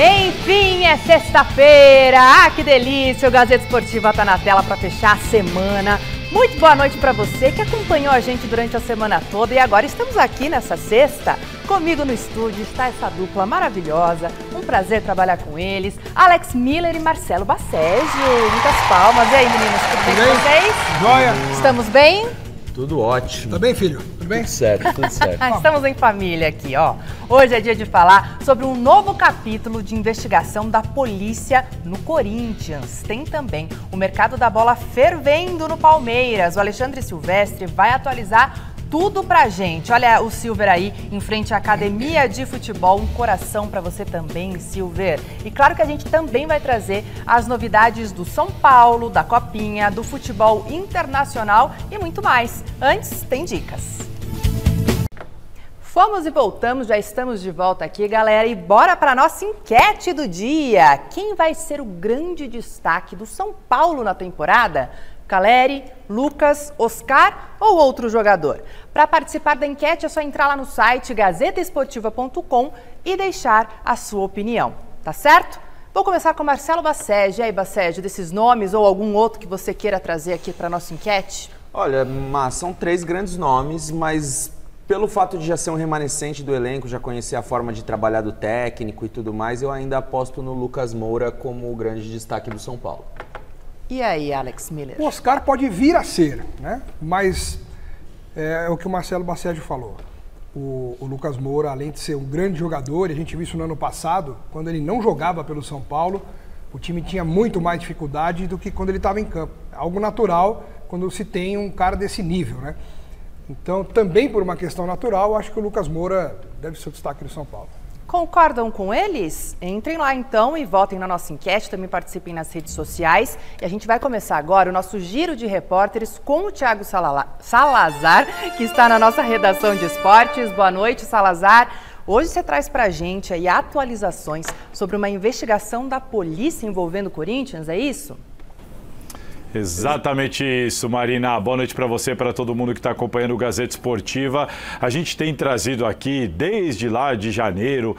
Enfim, é sexta-feira. Ah, que delícia! O Gazeta Esportiva tá na tela para fechar a semana. Muito boa noite para você que acompanhou a gente durante a semana toda. E agora estamos aqui nessa sexta. Comigo no estúdio está essa dupla maravilhosa. Um prazer trabalhar com eles. Alex Miller e Marcelo Basségio. Muitas palmas. E aí, meninos, tudo bem com vocês? Joia. Estamos bem? Tudo ótimo. Tá bem, filho? Tudo bem? Tudo certo, tudo certo. Estamos em família aqui, ó. Hoje é dia de falar sobre um novo capítulo de investigação da polícia no Corinthians. Tem também o mercado da bola fervendo no Palmeiras. O Alexandre Silvestre vai atualizar tudo pra gente. Olha o Silver aí em frente à Academia de Futebol. Um coração pra você também, Silver. E claro que a gente também vai trazer as novidades do São Paulo, da Copinha, do futebol internacional e muito mais. Antes, tem dicas. Fomos e voltamos, já estamos de volta aqui, galera. E bora para nossa enquete do dia. Quem vai ser o grande destaque do São Paulo na temporada? Caleri, Lucas, Oscar ou outro jogador? Para participar da enquete é só entrar lá no site gazetaesportiva.com e deixar a sua opinião, tá certo? Vou começar com Marcelo Basségio. E aí, Basségio, desses nomes ou algum outro que você queira trazer aqui para nossa enquete? Olha, são 3 grandes nomes, mas pelo fato de já ser um remanescente do elenco, já conhecer a forma de trabalhar do técnico e tudo mais, eu ainda aposto no Lucas Moura como o grande destaque do São Paulo. E aí, Alex Miller? O Oscar pode vir a ser, né? Mas é o que o Marcelo Basségio falou. O Lucas Moura, além de ser um grande jogador, e a gente viu isso no ano passado, quando ele não jogava pelo São Paulo, o time tinha muito mais dificuldade do que quando ele estava em campo. Algo natural quando se tem um cara desse nível, né? Então, também por uma questão natural, acho que o Lucas Moura deve ser o destaque do São Paulo. Concordam com eles? Entrem lá então e votem na nossa enquete, também participem nas redes sociais. E a gente vai começar agora o nosso giro de repórteres com o Thiago Salazar, que está na nossa redação de esportes. Boa noite, Salazar. Hoje você traz pra gente aí atualizações sobre uma investigação da polícia envolvendo o Corinthians, é isso? Exatamente isso, Marina. Boa noite para você, para todo mundo que está acompanhando o Gazeta Esportiva. A gente tem trazido aqui, desde lá de janeiro,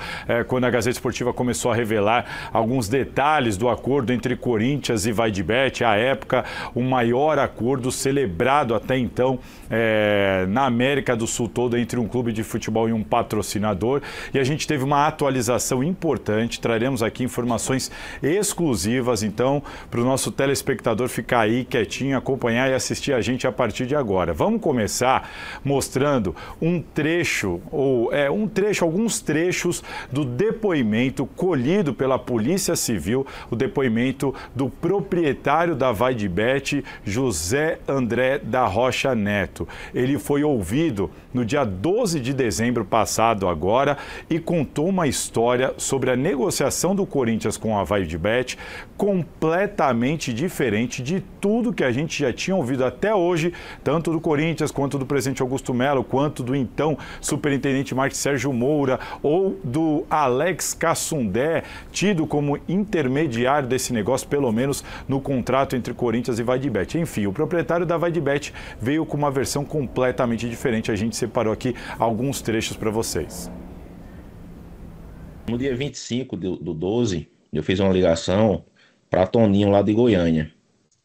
quando a Gazeta Esportiva começou a revelar alguns detalhes do acordo entre Corinthians e Vaidbet, à época, o maior acordo celebrado até então na América do Sul toda entre um clube de futebol e um patrocinador. E a gente teve uma atualização importante, traremos aqui informações exclusivas, então, para o nosso telespectador ficar aí quietinho, acompanhar e assistir a gente a partir de agora. Vamos começar mostrando um trecho, alguns trechos do depoimento colhido pela Polícia Civil, o depoimento do proprietário da Vaidbet, José André da Rocha Neto. Ele foi ouvido no dia 12 de dezembro passado agora e contou uma história sobre a negociação do Corinthians com a Vaidbet completamente diferente de tudo que a gente já tinha ouvido até hoje, tanto do Corinthians, quanto do presidente Augusto Melo, quanto do então superintendente Marcos Sérgio Moura, ou do Alex Cassundé, tido como intermediário desse negócio, pelo menos no contrato entre Corinthians e Vaidbet. Enfim, o proprietário da Vaidbet veio com uma versão completamente diferente. A gente separou aqui alguns trechos para vocês. No dia 25 do 12, eu fiz uma ligação para Toninho lá de Goiânia.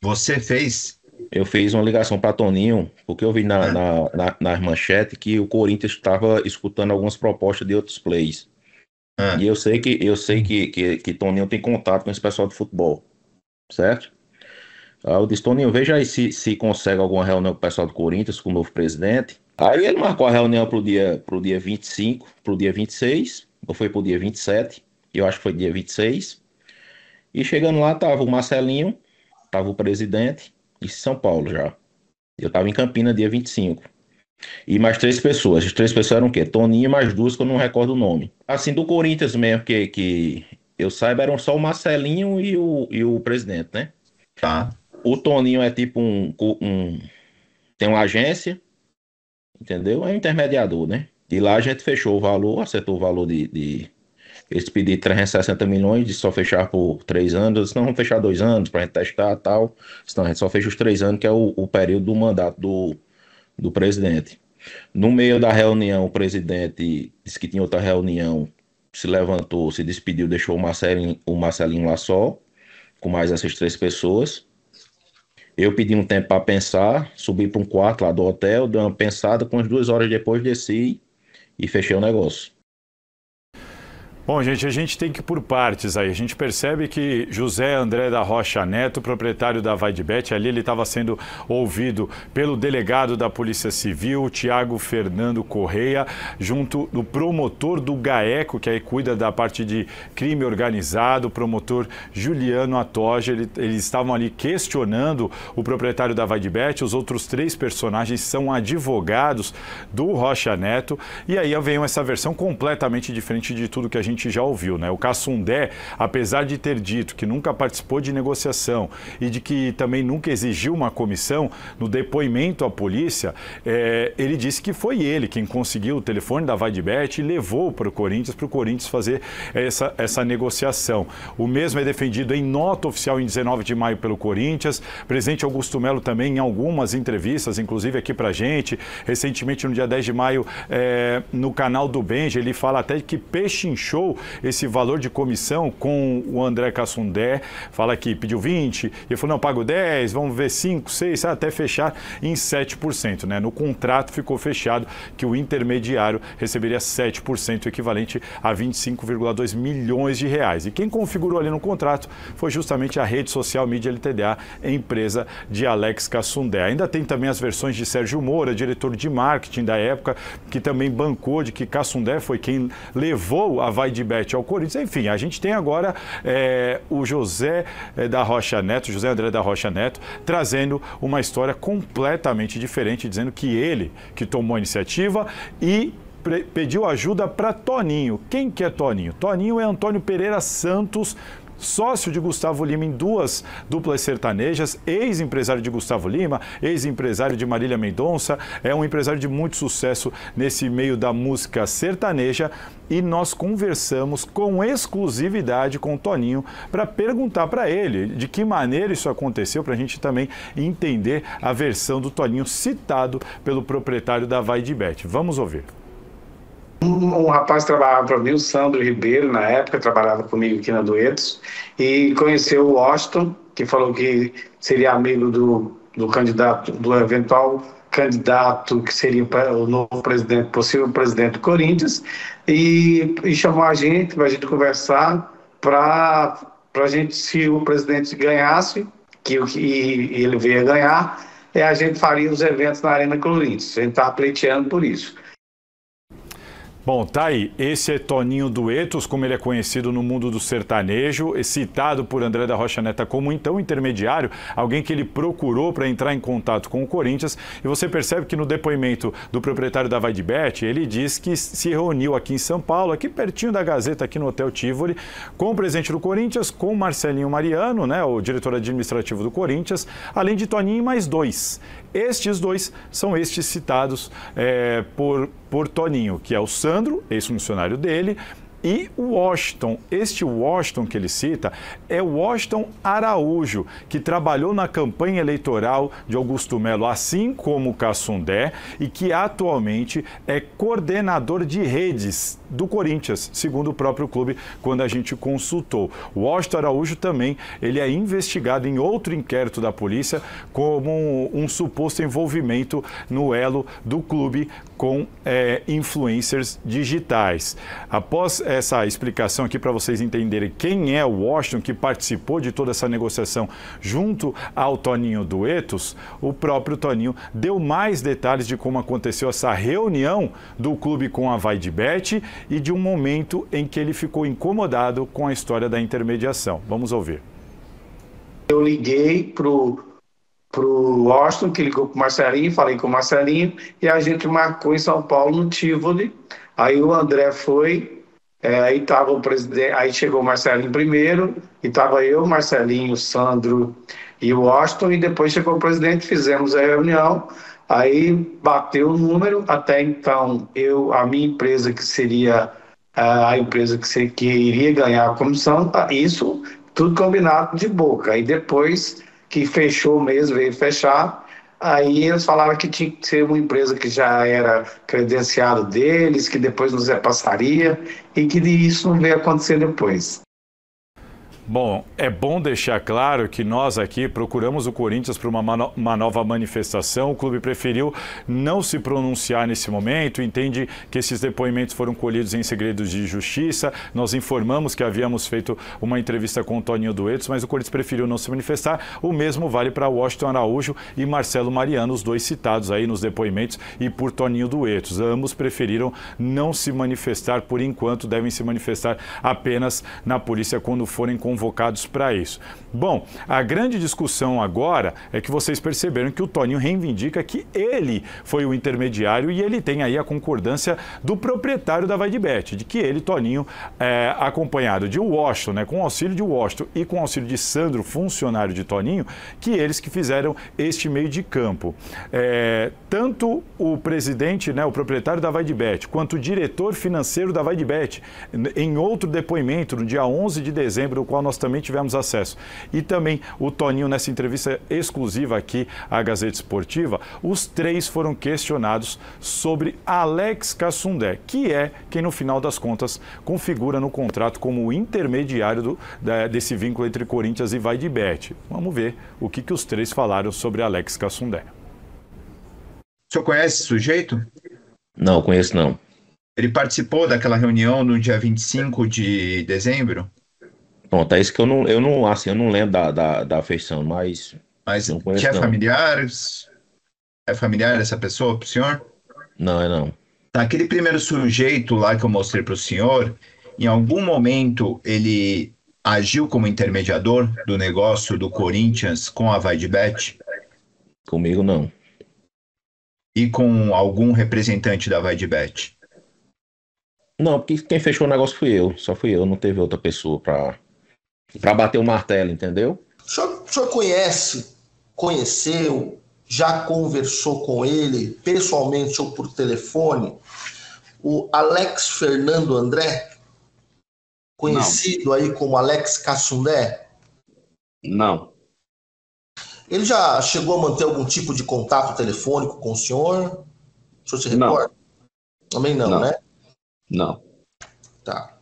Você fez? Eu fiz uma ligação para Toninho, porque eu vi nas manchetes que o Corinthians estava escutando algumas propostas de outros plays. E eu sei que Toninho tem contato com esse pessoal de futebol, certo? Aí eu disse, Toninho, veja aí se consegue alguma reunião com o pessoal do Corinthians, com o novo presidente. Aí ele marcou a reunião pro dia 25, pro dia 26, ou foi pro dia 27, eu acho que foi dia 26. E chegando lá tava o Marcelinho, tava o presidente e São Paulo já. Eu tava em Campinas dia 25. E mais 3 pessoas. As 3 pessoas eram o quê? Toninho e mais 2 que eu não recordo o nome. Assim, do Corinthians mesmo, que eu saiba, eram só o Marcelinho e o presidente, né? Tá. O Toninho é tipo tem uma agência, entendeu? É um intermediador, né? E lá a gente fechou o valor, acertou o valor eles pediram 360 milhões de só fechar por 3 anos. Eu disse, não, vamos fechar 2 anos pra gente testar e tal. Senão a gente só fecha os 3 anos, que é o período do mandato do presidente. No meio da reunião, o presidente disse que tinha outra reunião se levantou, se despediu, deixou o Marcelinho lá só, com mais essas 3 pessoas. Eu pedi um tempo para pensar, subi para um quarto lá do hotel, dei uma pensada, com as 2 horas depois desci e fechei o negócio. Bom, gente, a gente tem que ir por partes aí. A gente percebe que José André da Rocha Neto, proprietário da VaideBet, ali ele estava sendo ouvido pelo delegado da Polícia Civil, Tiago Fernando Correia, junto do promotor do GAECO, que aí cuida da parte de crime organizado, o promotor Juliano Atoja. Eles estavam ali questionando o proprietário da VaideBet. Os outros 3 personagens são advogados do Rocha Neto. E aí vem essa versão completamente diferente de tudo que a gente já ouviu, né? O Cassundé, apesar de ter dito que nunca participou de negociação e de que também nunca exigiu uma comissão, no depoimento à polícia, ele disse que foi ele quem conseguiu o telefone da VaideBet e levou para o Corinthians fazer essa negociação. O mesmo é defendido em nota oficial em 19 de maio pelo Corinthians. Presidente Augusto Melo também em algumas entrevistas, inclusive aqui pra gente, recentemente no dia 10 de maio, no canal do Benja, ele fala até que pechinchou esse valor de comissão com o André Cassundé, fala que pediu 20, ele falou, não, pago 10, vamos ver 5, 6, até fechar em 7%, né? No contrato ficou fechado que o intermediário receberia 7%, equivalente a 25,2 milhões de reais. E quem configurou ali no contrato foi justamente a rede social Mídia LTDA, empresa de Alex Cassundé. Ainda tem também as versões de Sérgio Moura, diretor de marketing da época, que também bancou de que Cassundé foi quem levou a VaideBet ao Corinthians. Enfim, a gente tem agora o José André da Rocha Neto, trazendo uma história completamente diferente, dizendo que ele que tomou a iniciativa e pediu ajuda para Toninho. Quem que é Toninho? Toninho é Antônio Pereira Santos, sócio de Gustavo Lima em 2 duplas sertanejas, ex-empresário de Gustavo Lima, ex-empresário de Marília Mendonça, é um empresário de muito sucesso nesse meio da música sertaneja, e nós conversamos com exclusividade com o Toninho para perguntar para ele de que maneira isso aconteceu, para a gente também entender a versão do Toninho citado pelo proprietário da VaideBet. Vamos ouvir. Um rapaz trabalhava para mim, o Sandro Ribeiro, na época, trabalhava comigo aqui na Duetos, e conheceu o Washington, que falou que seria amigo do candidato, do eventual candidato que seria o novo presidente, possível presidente do Corinthians, e chamou a gente para a gente conversar para a gente, se o presidente ganhasse, que ele veio a ganhar, a gente faria os eventos na Arena Corinthians. A gente estava pleiteando por isso. Bom, tá aí. Esse é Toninho Duetos, como ele é conhecido no mundo do sertanejo, citado por André da Rocha Neto como então intermediário, alguém que ele procurou para entrar em contato com o Corinthians. E você percebe que no depoimento do proprietário da VaideBet, ele diz que se reuniu aqui em São Paulo, aqui pertinho da Gazeta, aqui no Hotel Tivoli, com o presidente do Corinthians, com Marcelinho Mariano, né, o diretor administrativo do Corinthians, além de Toninho e mais 2. Estes 2 são estes citados por Toninho, que é o Sandro, ex-funcionário dele, e o Washington. Este Washington que ele cita é o Washington Araújo, que trabalhou na campanha eleitoral de Augusto Melo, assim como o Cassundé, e que atualmente é coordenador de redes do Corinthians, segundo o próprio clube, quando a gente consultou. O Washington Araújo também, ele é investigado em outro inquérito da polícia como um suposto envolvimento no elo do clube com influencers digitais. Após essa explicação aqui para vocês entenderem quem é o Washington que participou de toda essa negociação junto ao Toninho Duetos, o próprio Toninho deu mais detalhes de como aconteceu essa reunião do clube com a VaideBet e de um momento em que ele ficou incomodado com a história da intermediação. Vamos ouvir. Eu liguei pro Washington, que ligou pro Marcelinho, falei com o Marcelinho, e a gente marcou em São Paulo, no Tivoli. Aí o André foi, aí tava o presidente, aí chegou o Marcelinho primeiro, e tava eu, Marcelinho, Sandro e o Washington, e depois chegou o presidente, fizemos a reunião, aí bateu o número. Até então, a minha empresa, que seria a empresa que iria ganhar a comissão, isso tudo combinado de boca. Aí depois que fechou mesmo, veio fechar, Aí eles falaram que tinha que ser uma empresa que já era credenciado deles, que depois nos repassaria e que isso não veio acontecer depois. Bom, é bom deixar claro que nós aqui procuramos o Corinthians para uma nova manifestação. O clube preferiu não se pronunciar nesse momento, entende que esses depoimentos foram colhidos em segredo de justiça. Nós informamos que havíamos feito uma entrevista com o Toninho Duetos, mas o Corinthians preferiu não se manifestar. O mesmo vale para Washington Araújo e Marcelo Mariano, os dois citados aí nos depoimentos, e por Toninho Duetos. Ambos preferiram não se manifestar por enquanto, devem se manifestar apenas na polícia quando forem convocados para isso. Bom, a grande discussão agora é que vocês perceberam que o Toninho reivindica que ele foi o intermediário e ele tem aí a concordância do proprietário da Vaidebet, de que ele, Toninho, acompanhado de Washington, né, com o auxílio de Washington e com o auxílio de Sandro, funcionário de Toninho, que eles que fizeram este meio de campo. Tanto o presidente, né, o proprietário da Vaidebet, quanto o diretor financeiro da Vaidebet, em outro depoimento, no dia 11 de dezembro, o qual nós também tivemos acesso, e também o Toninho nessa entrevista exclusiva aqui à Gazeta Esportiva, os três foram questionados sobre Alex Cassundé, que é quem no final das contas configura no contrato como o intermediário desse vínculo entre Corinthians e Vaidebet. Vamos ver o que os três falaram sobre Alex Cassundé. O senhor conhece esse sujeito? Não, conheço não. Ele participou daquela reunião no dia 25 de dezembro? Pronto, é isso que eu não lembro da afeição, mas não conheço, que é não. familiar? É familiar dessa pessoa pro senhor? Não, é não. Aquele primeiro sujeito lá que eu mostrei pro senhor, em algum momento ele agiu como intermediador do negócio do Corinthians com a Vaidebet? Comigo não. E com algum representante da Vaidebet? Não, porque quem fechou o negócio fui eu. Só fui eu, não teve outra pessoa para bater o martelo, entendeu? O senhor conheceu, já conversou com ele pessoalmente ou por telefone, o Alex Fernando André, conhecido aí como Alex Cassundé? Não. Ele já chegou a manter algum tipo de contato telefônico com o senhor? O senhor se recorda? Também não, né? Não. Tá.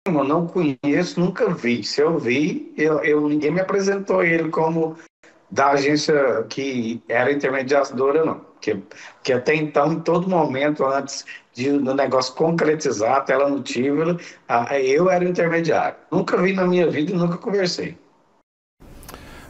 Eu não conheço, nunca vi. Se eu vi, ninguém me apresentou ele como da agência que era intermediadora, não. Que até então, em todo momento, antes do negócio concretizar, até ela não tive, eu era o intermediário. Nunca vi na minha vida e nunca conversei.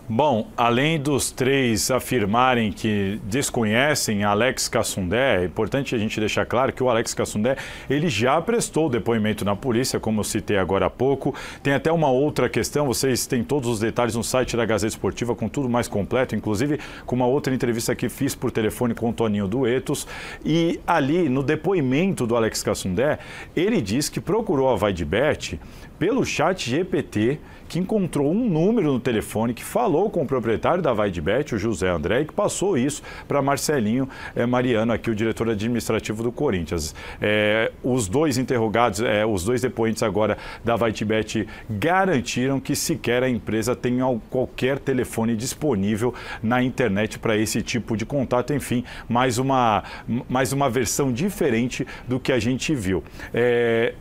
Bom, além dos três afirmarem que desconhecem Alex Cassundé, é importante a gente deixar claro que o Alex Cassundé, ele já prestou depoimento na polícia, como eu citei agora há pouco. Tem até uma outra questão, vocês têm todos os detalhes no site da Gazeta Esportiva, com tudo mais completo, inclusive com uma outra entrevista que fiz por telefone com o Toninho Duetos. E ali, no depoimento do Alex Cassundé, ele diz que procurou a Vaidebet pelo chat GPT, que encontrou um número no telefone, que falou com o proprietário da Vaidebet, o José André, e que passou isso para Marcelinho Mariano, aqui o diretor administrativo do Corinthians. Os dois interrogados, os dois depoentes agora da Vaidebet garantiram que sequer a empresa tem qualquer telefone disponível na internet para esse tipo de contato. Enfim, mais uma versão diferente do que a gente viu.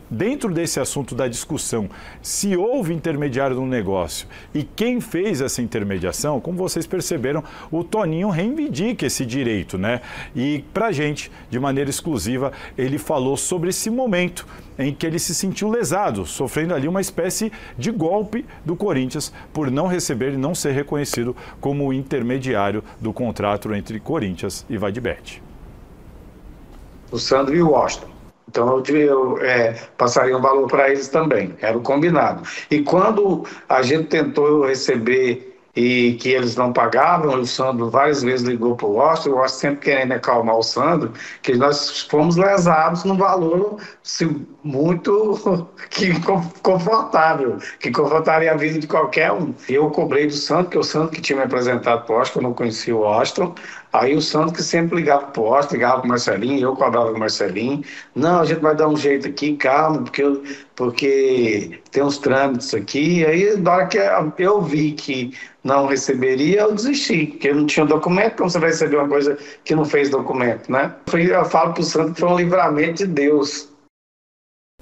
Dentro desse assunto da discussão, se houve intermediário no negócio e quem fez essa intermediação, como vocês perceberam, o Toninho reivindica esse direito, né? E pra gente, de maneira exclusiva, ele falou sobre esse momento em que ele se sentiu lesado, sofrendo ali uma espécie de golpe do Corinthians por não receber e não ser reconhecido como o intermediário do contrato entre Corinthians e Vaidebet. O Sandro e o Washington. Então eu passaria um valor para eles também, era o combinado. E quando a gente tentou receber e que eles não pagavam, o Sandro várias vezes ligou para o Washington sempre querendo acalmar o Sandro, que nós fomos lesados no valor muito confortável, que confortaria a vida de qualquer um. Eu cobrei do Santos, que o Santos que tinha me apresentado para o Washington, eu não conhecia o Washington. Aí o Santos que sempre ligava para o Washington, ligava para o Marcelinho, eu cobrava com o Marcelinho. Não, a gente vai dar um jeito aqui, calma, porque tem uns trâmites aqui. Aí, na hora que eu vi que não receberia, eu desisti, porque eu não tinha documento. Como você vai receber uma coisa que não fez documento, né? Eu falo para o Santos que foi um livramento de Deus.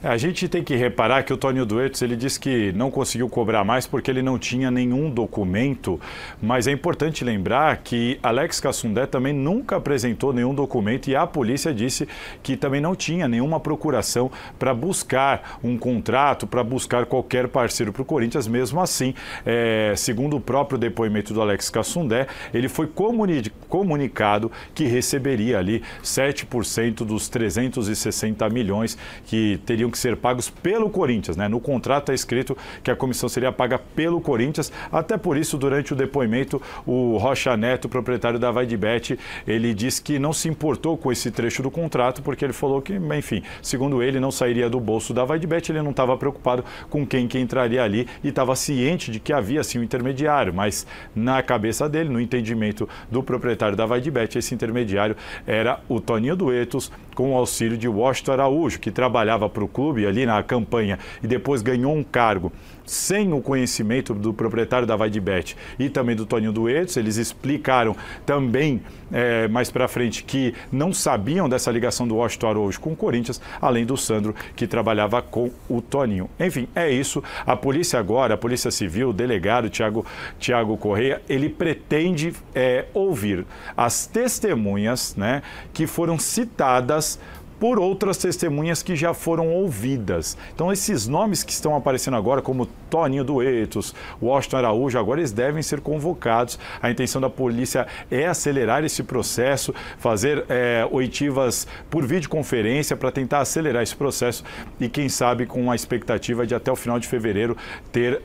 A gente tem que reparar que o Toninho Duetos, ele disse que não conseguiu cobrar mais porque ele não tinha nenhum documento, mas é importante lembrar que Alex Cassundé também nunca apresentou nenhum documento e a polícia disse que também não tinha nenhuma procuração para buscar um contrato, para buscar qualquer parceiro para o Corinthians. Mesmo assim, segundo o próprio depoimento do Alex Cassundé, ele foi comunicado que receberia ali 7% dos 360 milhões que teriam que ser pagos pelo Corinthians, né? No contrato está escrito que a comissão seria paga pelo Corinthians. Até por isso, durante o depoimento, o Rocha Neto, proprietário da VaiDeBet, ele disse que não se importou com esse trecho do contrato, porque ele falou que, enfim, segundo ele, não sairia do bolso da VaiDeBet, ele não estava preocupado com quem que entraria ali e estava ciente de que havia sim um intermediário, mas na cabeça dele, no entendimento do proprietário da VaiDeBet, esse intermediário era o Toninho Duetos, com o auxílio de Washington Araújo, que trabalhava para o clube ali na campanha e depois ganhou um cargo sem o conhecimento do proprietário da VaiDeBet e também do Toninho Duetos. Eles explicaram também mais para frente que não sabiam dessa ligação do Washington Araújo com o Corinthians, além do Sandro, que trabalhava com o Toninho. Enfim, é isso. A polícia agora, a Polícia Civil, o delegado Tiago Correia, ele pretende ouvir as testemunhas, né, que foram citadas por outras testemunhas que já foram ouvidas. Então, esses nomes que estão aparecendo agora, como Toninho Duetos, Washington Araújo, agora eles devem ser convocados. A intenção da polícia é acelerar esse processo, fazer oitivas por videoconferência para tentar acelerar esse processo e, quem sabe, com a expectativa de até o final de fevereiro ter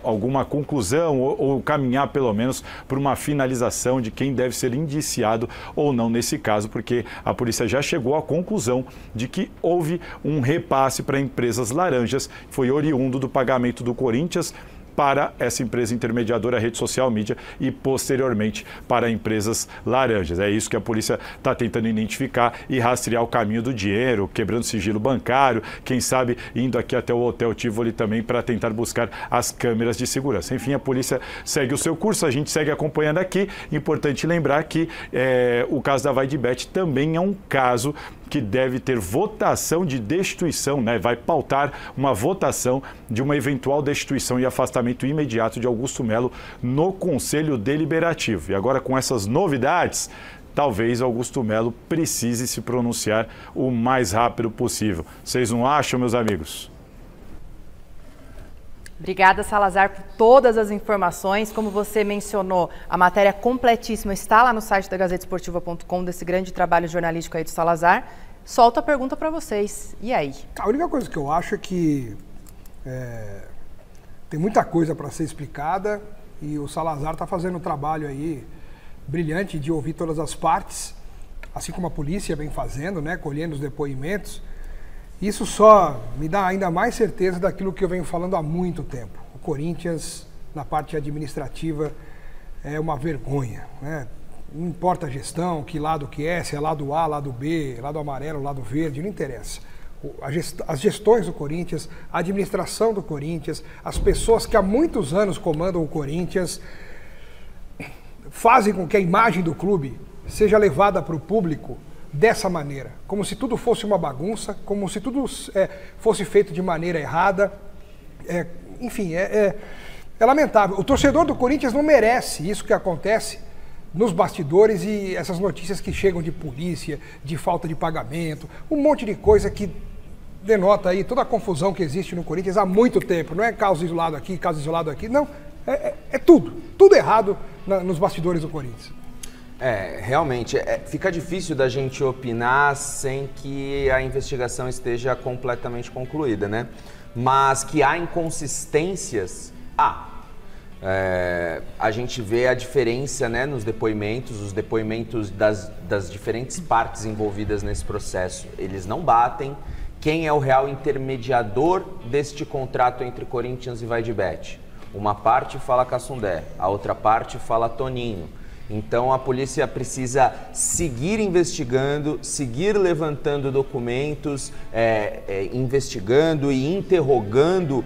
alguma conclusão ou caminhar, pelo menos, para uma finalização de quem deve ser indiciado ou não nesse caso, porque a polícia já chegou à conclusão de que houve um repasse para empresas laranjas, foi oriundo do pagamento do Corinthians para essa empresa intermediadora, Rede Social Mídia, e posteriormente para empresas laranjas. É isso que a polícia está tentando identificar e rastrear o caminho do dinheiro, quebrando sigilo bancário, quem sabe indo aqui até o Hotel Tivoli também para tentar buscar as câmeras de segurança. Enfim, a polícia segue o seu curso, a gente segue acompanhando aqui. Importante lembrar que o caso da VaiDeBet também é um caso que deve ter votação de destituição, né? Vai pautar uma votação de uma eventual destituição e afastamento imediato de Augusto Melo no Conselho Deliberativo. E agora, com essas novidades, talvez Augusto Melo precise se pronunciar o mais rápido possível. Vocês não acham, meus amigos? Obrigada, Salazar, por todas as informações. Como você mencionou, a matéria completíssima está lá no site da GazeteEsportiva.com, desse grande trabalho jornalístico aí do Salazar. Solto a pergunta para vocês. E aí? A única coisa que eu acho é que tem muita coisa para ser explicada e o Salazar está fazendo um trabalho aí brilhante de ouvir todas as partes, assim como a polícia vem fazendo, né, colhendo os depoimentos. Isso só me dá ainda mais certeza daquilo que eu venho falando há muito tempo. O Corinthians, na parte administrativa, é uma vergonha, né? Não importa a gestão, que lado que é, se é lado A, lado B, lado amarelo, lado verde, não interessa. As gestões do Corinthians, a administração do Corinthians, as pessoas que há muitos anos comandam o Corinthians, fazem com que a imagem do clube seja levada para o público dessa maneira, como se tudo fosse uma bagunça, como se tudo fosse feito de maneira errada. Enfim, é lamentável. O torcedor do Corinthians não merece isso que acontece nos bastidores e essas notícias que chegam de polícia, de falta de pagamento, um monte de coisa que denota aí toda a confusão que existe no Corinthians há muito tempo. Não é caso isolado aqui, caso isolado aqui, não. É tudo errado nos bastidores do Corinthians. Realmente, fica difícil da gente opinar sem que a investigação esteja completamente concluída, né? Mas que há inconsistências, a gente vê a diferença, né, nos depoimentos, os depoimentos das diferentes partes envolvidas nesse processo. Eles não batem. quem é o real intermediador deste contrato entre Corinthians e Vaidbet? Uma parte fala Cassundé, a outra parte fala Toninho. Então a polícia precisa seguir investigando, seguir levantando documentos, investigando e interrogando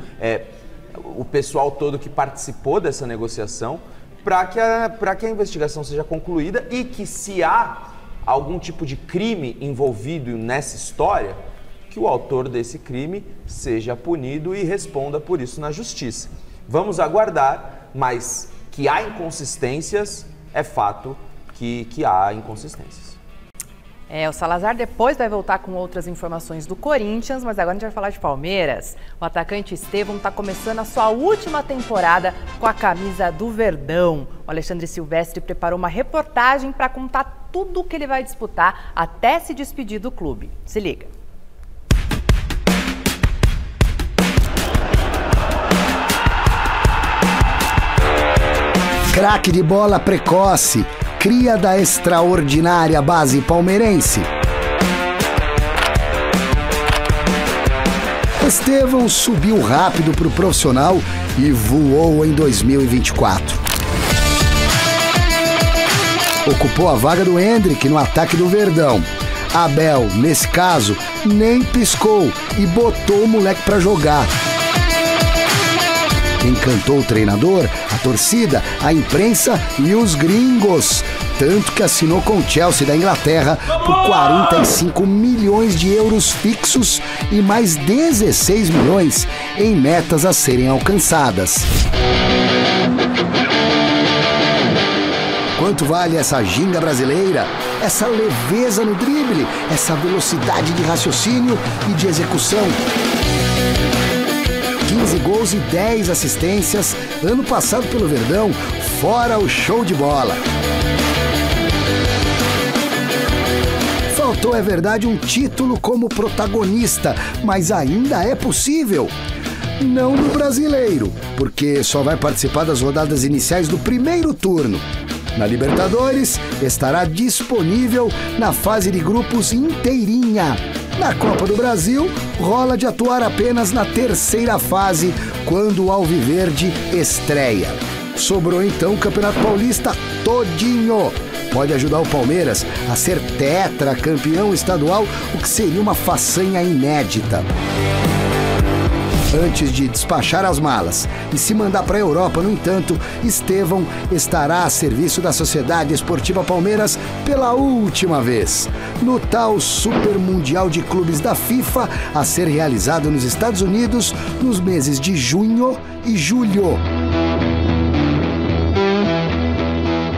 o pessoal todo que participou dessa negociação, para que a investigação seja concluída e que, se há algum tipo de crime envolvido nessa história, que o autor desse crime seja punido e responda por isso na justiça. Vamos aguardar, mas que há inconsistências, é fato que há inconsistências. O Salazar depois vai voltar com outras informações do Corinthians, mas agora a gente vai falar de Palmeiras. O atacante Estevão está começando a sua última temporada com a camisa do Verdão. O Alexandre Silvestre preparou uma reportagem para contar tudo o que ele vai disputar até se despedir do clube. Se liga. Craque de bola precoce, cria da extraordinária base palmeirense. Estevão subiu rápido para o profissional e voou em 2024. Ocupou a vaga do Hendrick no ataque do Verdão. Abel, nesse caso, nem piscou e botou o moleque para jogar. Encantou o treinador, a torcida, a imprensa e os gringos. Tanto que assinou com o Chelsea da Inglaterra por 45 milhões de euros fixos e mais 16 milhões em metas a serem alcançadas. Quanto vale essa ginga brasileira? Essa leveza no drible, essa velocidade de raciocínio e de execução. 15 gols e 10 assistências, ano passado pelo Verdão, fora o show de bola. Faltou, é verdade, um título como protagonista, mas ainda é possível. Não no Brasileiro, porque só vai participar das rodadas iniciais do primeiro turno. Na Libertadores, estará disponível na fase de grupos inteirinha. Na Copa do Brasil, rola de atuar apenas na terceira fase, quando o Alviverde estreia. Sobrou então o Campeonato Paulista todinho. Pode ajudar o Palmeiras a ser tetracampeão estadual, o que seria uma façanha inédita. Antes de despachar as malas e se mandar para a Europa, no entanto, Estevão estará a serviço da Sociedade Esportiva Palmeiras pela última vez, no tal Super Mundial de Clubes da FIFA, a ser realizado nos Estados Unidos nos meses de junho e julho.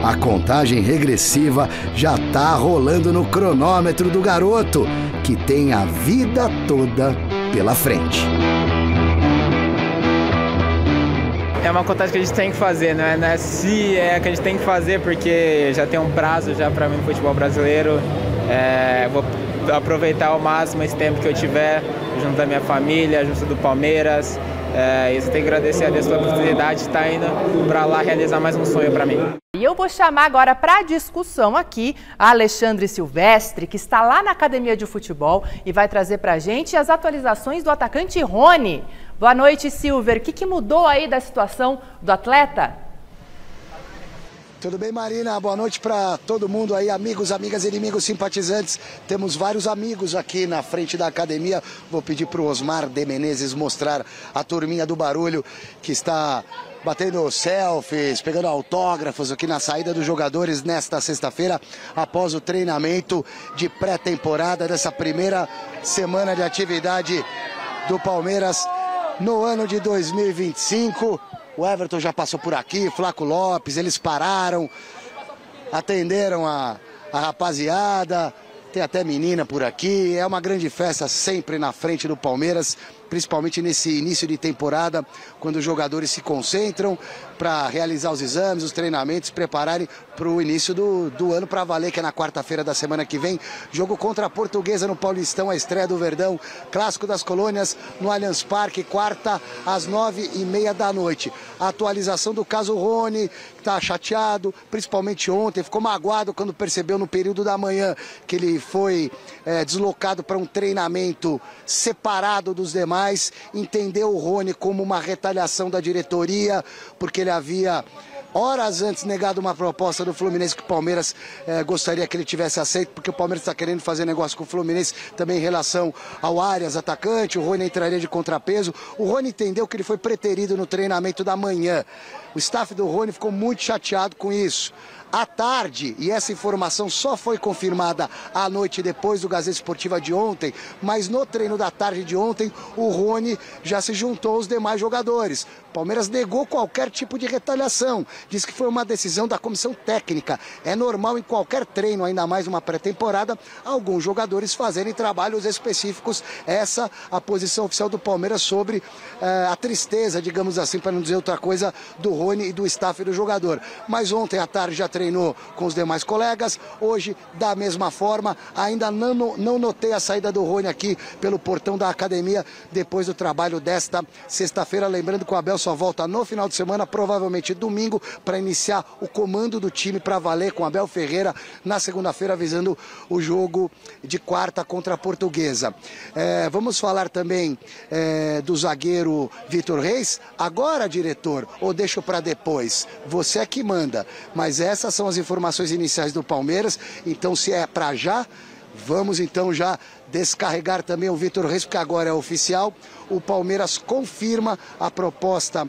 A contagem regressiva já está rolando no cronômetro do garoto, que tem a vida toda pela frente. É uma contagem que a gente tem que fazer, não é se é que a gente tem que fazer, porque já tem um prazo já para mim no futebol brasileiro. Vou aproveitar ao máximo esse tempo que eu tiver junto da minha família, junto do Palmeiras. Isso eu tenho que agradecer a Deus pela oportunidade de estar indo para lá realizar mais um sonho para mim. E eu vou chamar agora para discussão aqui a Alexandre Silvestre, que está lá na Academia de Futebol e vai trazer para a gente as atualizações do atacante Rony. Boa noite, Silver. O que mudou aí da situação do atleta? Tudo bem, Marina? Boa noite para todo mundo aí, amigos, amigas, inimigos, simpatizantes. Temos vários amigos aqui na frente da academia. Vou pedir para o Osmar de Menezes mostrar a turminha do barulho que está batendo selfies, pegando autógrafos aqui na saída dos jogadores nesta sexta-feira, após o treinamento de pré-temporada dessa primeira semana de atividade do Palmeiras no ano de 2025. O Everton já passou por aqui, Flaco Lopes, eles pararam, atenderam a rapaziada, tem até menina por aqui. É uma grande festa sempre na frente do Palmeiras principalmente nesse início de temporada, quando os jogadores se concentram para realizar os exames, os treinamentos, prepararem para o início do ano para valer, que é na quarta-feira da semana que vem. Jogo contra a Portuguesa no Paulistão, a estreia do Verdão, Clássico das Colônias no Allianz Parque, quarta às 9h30 da noite. A atualização do caso Rony, que está chateado, principalmente ontem, ficou magoado quando percebeu no período da manhã que ele foi deslocado para um treinamento separado dos demais, entendeu o Rony como uma retaliação da diretoria, porque ele havia horas antes negado uma proposta do Fluminense que o Palmeiras gostaria que ele tivesse aceito, porque o Palmeiras está querendo fazer negócio com o Fluminense também em relação ao Arias, atacante. O Rony entraria de contrapeso. O Rony entendeu que ele foi preterido no treinamento da manhã. O staff do Rony ficou muito chateado com isso. À tarde, e essa informação só foi confirmada à noite depois do Gazeta Esportiva de ontem, mas no treino da tarde de ontem, o Rony já se juntou aos demais jogadores. O Palmeiras negou qualquer tipo de retaliação, diz que foi uma decisão da comissão técnica. É normal em qualquer treino, ainda mais uma pré-temporada, alguns jogadores fazerem trabalhos específicos. Essa a posição oficial do Palmeiras sobre a tristeza, digamos assim, para não dizer outra coisa, do Rony e do staff do jogador. Mas ontem à tarde já treinou com os demais colegas, hoje da mesma forma. Ainda não notei a saída do Rony aqui pelo portão da academia depois do trabalho desta sexta-feira, lembrando que o Abel só volta no final de semana, provavelmente domingo, para iniciar o comando do time para valer com Abel Ferreira na segunda-feira, visando o jogo de quarta contra a Portuguesa. Vamos falar também do zagueiro Vitor Reis. Agora, diretor, ou deixo para depois? Você é que manda, mas essas são as informações iniciais do Palmeiras, então se é para já, vamos então já descarregar também o Vitor Reis, porque agora é oficial. O Palmeiras confirma a proposta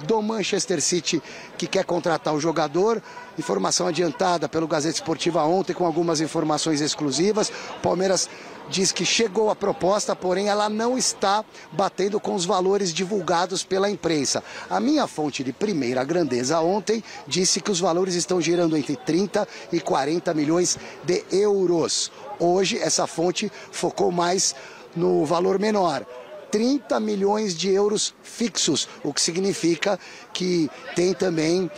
do Manchester City, que quer contratar o jogador. Informação adiantada pelo Gazeta Esportiva ontem, com algumas informações exclusivas. O Palmeiras diz que chegou a proposta, porém ela não está batendo com os valores divulgados pela imprensa. A minha fonte de primeira grandeza ontem disse que os valores estão girando entre 30 e 40 milhões de euros. Hoje essa fonte focou mais no valor menor. 30 milhões de euros fixos, o que significa que tem também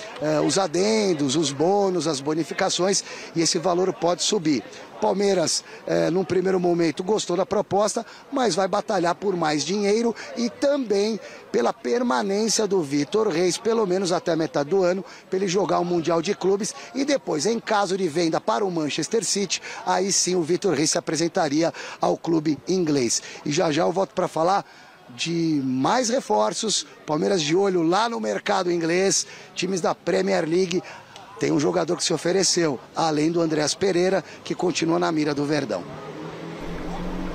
os adendos, os bônus, as bonificações, e esse valor pode subir. Palmeiras, num primeiro momento, gostou da proposta, mas vai batalhar por mais dinheiro e também pela permanência do Vitor Reis, pelo menos até a metade do ano, para ele jogar o Mundial de Clubes, e depois, em caso de venda para o Manchester City, aí sim o Vitor Reis se apresentaria ao clube inglês. E já já eu volto para falar de mais reforços. Palmeiras de olho lá no mercado inglês, times da Premier League. Tem um jogador que se ofereceu, além do Andreas Pereira, que continua na mira do Verdão.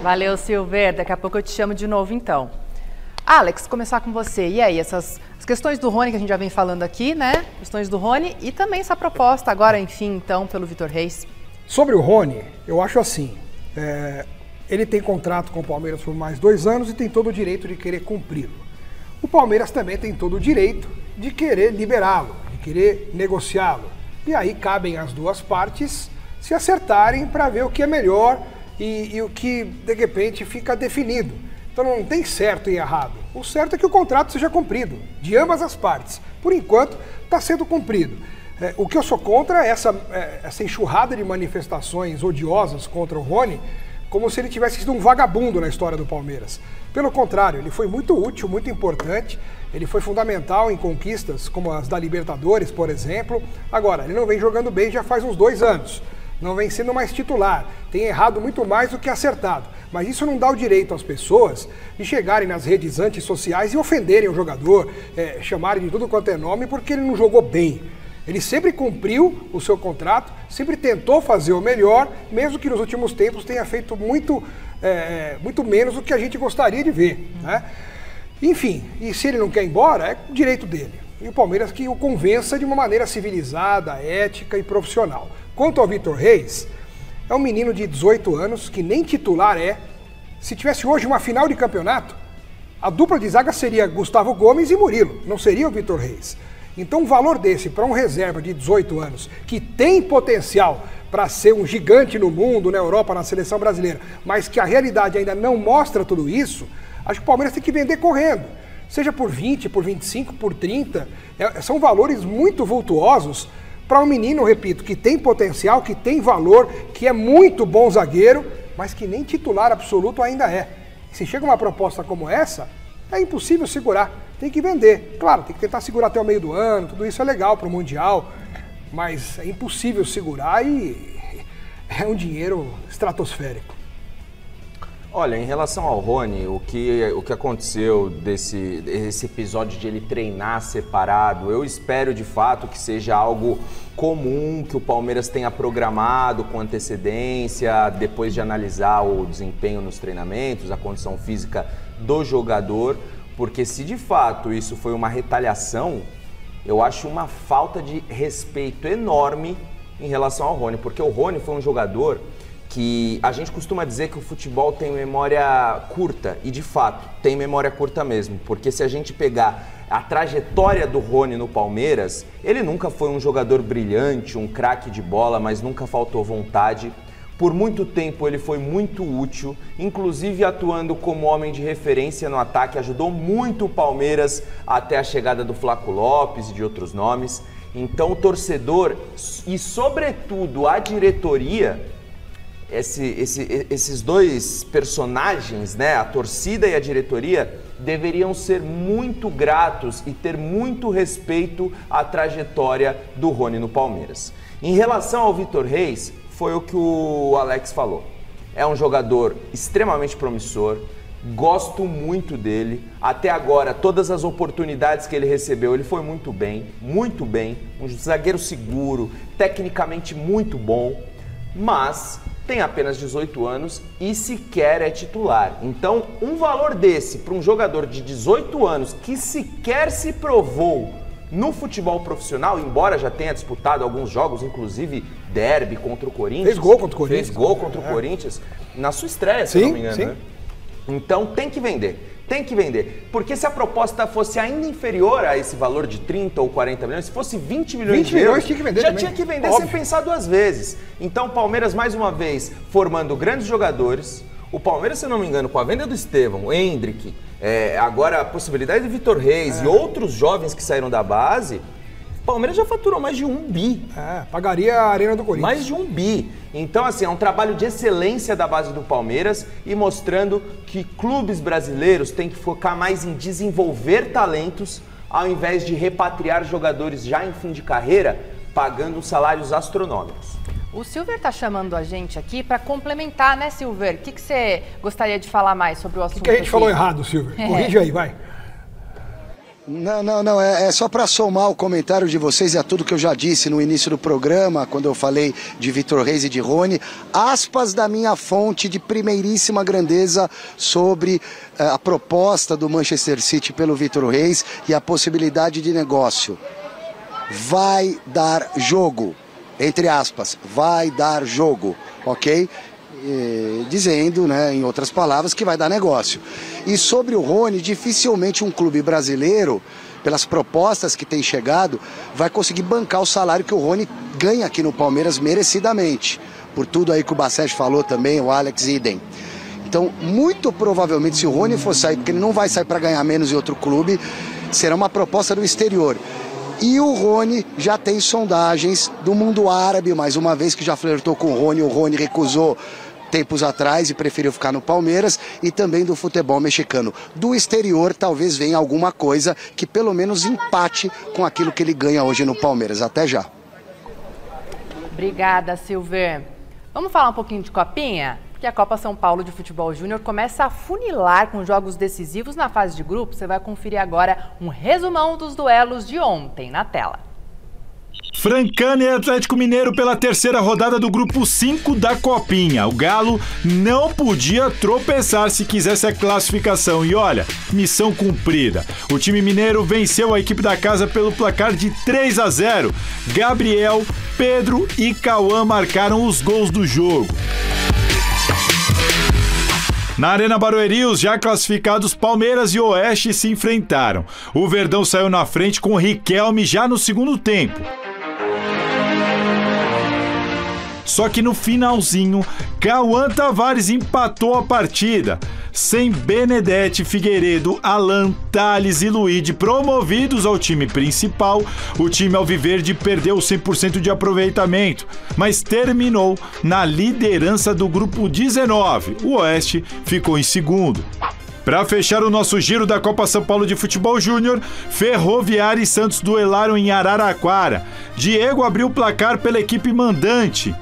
Valeu, Silver. Daqui a pouco eu te chamo de novo, então. Alex, começar com você. E aí, as questões do Rony que a gente já vem falando aqui, né? Questões do Rony e também essa proposta agora, enfim, então, pelo Vitor Reis. Sobre o Rony, eu acho assim, ele tem contrato com o Palmeiras por mais 2 anos e tem todo o direito de querer cumpri-lo. O Palmeiras também tem todo o direito de querer liberá-lo, de querer negociá-lo. E aí cabem as duas partes se acertarem para ver o que é melhor e o que, de repente, fica definido. Então não tem certo e errado. O certo é que o contrato seja cumprido, de ambas as partes. Por enquanto, está sendo cumprido. O que eu sou contra é essa enxurrada de manifestações odiosas contra o Rony, como se ele tivesse sido um vagabundo na história do Palmeiras. Pelo contrário, ele foi muito útil, muito importante, ele foi fundamental em conquistas como as da Libertadores, por exemplo. Agora, ele não vem jogando bem já faz uns 2 anos, não vem sendo mais titular, tem errado muito mais do que acertado. Mas isso não dá o direito às pessoas de chegarem nas redes antissociais e ofenderem o jogador, chamarem de tudo quanto é nome porque ele não jogou bem. Ele sempre cumpriu o seu contrato, sempre tentou fazer o melhor, mesmo que nos últimos tempos tenha feito muito menos do que a gente gostaria de ver, né? Enfim, e se ele não quer ir embora, é direito dele. E o Palmeiras que o convença de uma maneira civilizada, ética e profissional. Quanto ao Vitor Reis, é um menino de 18 anos que nem titular é. Se tivesse hoje uma final de campeonato, a dupla de zaga seria Gustavo Gomes e Murilo, não seria o Vitor Reis. Então um valor desse para um reserva de 18 anos, que tem potencial para ser um gigante no mundo, na Europa, na seleção brasileira, mas que a realidade ainda não mostra tudo isso, Acho que o Palmeiras tem que vender correndo. Seja por 20, por 25, por 30. São valores muito vultuosos para um menino, repito, que tem potencial, que tem valor, que é muito bom zagueiro, mas que nem titular absoluto ainda é. E se chega uma proposta como essa, é impossível segurar. Tem que vender. Claro, tem que tentar segurar até o meio do ano, tudo isso é legal para o Mundial, mas é impossível segurar e é um dinheiro estratosférico. Olha, em relação ao Rony, o que aconteceu desse episódio de ele treinar separado, eu espero de fato que seja algo comum, que o Palmeiras tenha programado com antecedência, depois de analisar o desempenho nos treinamentos, a condição física do jogador, porque se de fato isso foi uma retaliação, eu acho uma falta de respeito enorme em relação ao Rony, porque o Rony foi um jogador que a gente costuma dizer que o futebol tem memória curta, e de fato tem memória curta mesmo, porque se a gente pegar a trajetória do Rony no Palmeiras, ele nunca foi um jogador brilhante, um craque de bola, mas nunca faltou vontade. Por muito tempo ele foi muito útil, inclusive atuando como homem de referência no ataque, ajudou muito o Palmeiras até a chegada do Flaco Lopes e de outros nomes. Então o torcedor e sobretudo a diretoria, esses dois personagens, né, a torcida e a diretoria, deveriam ser muito gratos e ter muito respeito à trajetória do Rony no Palmeiras. Em relação ao Vitor Reis, foi o que o Alex falou. É um jogador extremamente promissor, gosto muito dele. Até agora, todas as oportunidades que ele recebeu, ele foi muito bem. Um zagueiro seguro, tecnicamente muito bom, mas tem apenas 18 anos e sequer é titular. Então, um valor desse para um jogador de 18 anos que sequer se provou no futebol profissional, embora já tenha disputado alguns jogos, inclusive derby contra o Corinthians. Fez gol contra o Corinthians. Fez gol contra o Corinthians na sua estreia, se não me engano. Né? Então, tem que vender. Tem que vender, porque se a proposta fosse ainda inferior a esse valor de 30 ou 40 milhões, se fosse 20 milhões de euros, tinha que vender já também. tinha que vender. Óbvio. Sem pensar duas vezes. Então o Palmeiras, mais uma vez, formando grandes jogadores. O Palmeiras, se eu não me engano, com a venda do Estevão, o Hendrick, agora a possibilidade do Vitor Reis e outros jovens que saíram da base, o Palmeiras já faturou mais de 1 bi. Pagaria a Arena do Corinthians. Mais de 1 bi. Então, assim, é um trabalho de excelência da base do Palmeiras e mostrando que clubes brasileiros têm que focar mais em desenvolver talentos ao invés de repatriar jogadores já em fim de carreira, pagando salários astronômicos. O Silver tá chamando a gente aqui para complementar, né, Silver? O que você gostaria de falar mais sobre o assunto? O que a gente falou errado, Silver? Corrige aí, vai. Não, é só para somar o comentário de vocês e a tudo que eu já disse no início do programa, quando eu falei de Vitor Reis e de Rony, aspas da minha fonte de primeiríssima grandeza sobre a proposta do Manchester City pelo Vitor Reis e a possibilidade de negócio. Vai dar jogo, entre aspas, vai dar jogo, ok? Dizendo, né, em outras palavras, que vai dar negócio. E sobre o Rony, dificilmente um clube brasileiro, pelas propostas que tem chegado, vai conseguir bancar o salário que o Rony ganha aqui no Palmeiras merecidamente. Por tudo aí que o Bassetti falou também, o Alex idem. Então, muito provavelmente, se o Rony for sair, porque ele não vai sair para ganhar menos em outro clube, será uma proposta do exterior. E o Rony já tem sondagens do mundo árabe, mais uma vez que já flertou com o Rony recusou tempos atrás e preferiu ficar no Palmeiras, e também do futebol mexicano. Do exterior talvez venha alguma coisa que pelo menos empate com aquilo que ele ganha hoje no Palmeiras. Até já. Obrigada, Silver. Vamos falar um pouquinho de Copinha? Porque a Copa São Paulo de Futebol Júnior começa a funilar com jogos decisivos na fase de grupo. Você vai conferir agora um resumão dos duelos de ontem na tela. Francana e Atlético Mineiro pela terceira rodada do grupo 5 da Copinha. O Galo não podia tropeçar se quisesse a classificação. E olha, missão cumprida. O time mineiro venceu a equipe da casa pelo placar de 3-0. Gabriel, Pedro e Cauã marcaram os gols do jogo. Na Arena Barueri, os já classificados Palmeiras e Oeste se enfrentaram. O Verdão saiu na frente com o Riquelme já no segundo tempo. Só que no finalzinho, Cauã Tavares empatou a partida. Sem Benedetti, Figueiredo, Alan, Thales e Luíde promovidos ao time principal, o time alviverde perdeu 100% de aproveitamento, mas terminou na liderança do grupo 19. O Oeste ficou em segundo. Para fechar o nosso giro da Copa São Paulo de Futebol Júnior, Ferroviária e Santos duelaram em Araraquara. Diego abriu o placar pela equipe mandante.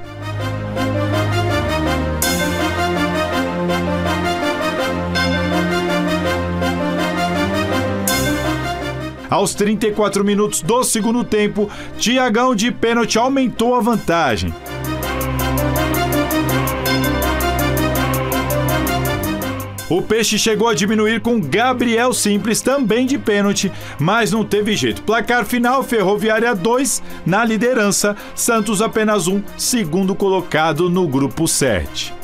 Aos 34 minutos do segundo tempo, Tiagão de pênalti aumentou a vantagem. O Peixe chegou a diminuir com Gabriel Simples, também de pênalti, mas não teve jeito. Placar final, Ferroviária 2 na liderança, Santos apenas 1, segundo colocado no grupo 7.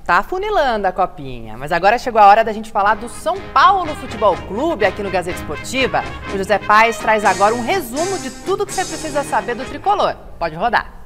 Tá afunilando a copinha, mas agora chegou a hora da gente falar do São Paulo Futebol Clube aqui no Gazeta Esportiva. O José Paes traz agora um resumo de tudo que você precisa saber do tricolor. Pode rodar.